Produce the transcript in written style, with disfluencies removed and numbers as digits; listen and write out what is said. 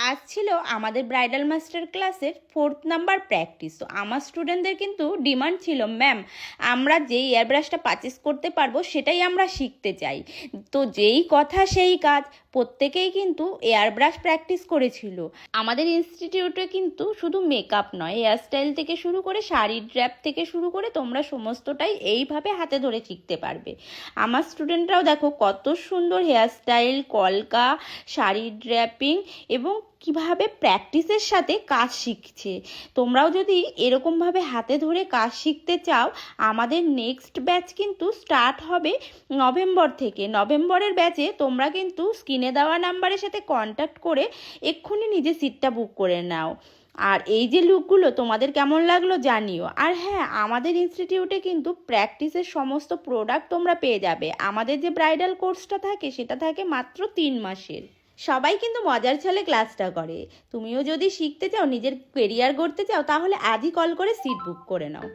আজ ছিল আমাদের ব্রাইডাল মাস্টার ক্লাসের 4th নাম্বার প্র্যাকটিস। তো আমার স্টুডেন্টদের কিন্তু ডিমান্ড ছিল, ম্যাম আমরা যেই এয়ার ব্রাশটা পারচেস করতে পারবো সেটাই আমরা শিখতে চাই। তো যেই কথা সেই কাজ, প্রত্যেকেই কিন্তু এয়ার ব্রাশ প্র্যাকটিস করেছিল। আমাদের ইনস্টিটিউটে কিন্তু শুধু মেকআপ নয়, হেয়ারস্টাইল থেকে শুরু করে শাড়ির ড্র্যাপ থেকে শুরু করে তোমরা সমস্তটাই এইভাবে হাতে ধরে শিখতে পারবে। আমার স্টুডেন্টরাও দেখো কত সুন্দর হেয়ারস্টাইল, কলকা, শাড়ির ড্র্যাপিং এবং কিভাবে প্র্যাকটিসের সাথে কাজ শিখছে। তোমরাও যদি এরকমভাবে হাতে ধরে কাজ শিখতে চাও, আমাদের নেক্সট ব্যাচ কিন্তু স্টার্ট হবে নভেম্বর থেকে। নভেম্বরের ব্যাচে তোমরা কিন্তু স্ক্রিনে দেওয়া নাম্বারের সাথে কন্ট্যাক্ট করে এক্ষুনি নিজের সিটটা বুক করে নাও। আর এই যে লুকগুলো তোমাদের কেমন লাগলো জানিও। আর হ্যাঁ, আমাদের ইনস্টিটিউটে কিন্তু প্র্যাকটিসের সমস্ত প্রোডাক্ট তোমরা পেয়ে যাবে। আমাদের যে ব্রাইডাল কোর্সটা থাকে সেটা থাকে মাত্র 3 মাসের। সবাই কিন্তু মজার ছলে ক্লাসটা করে। তুমিও যদি শিখতে চাও, নিজের কেরিয়ার গড়তে চাও, তাহলে আজই কল করে সিট বুক করে নাও।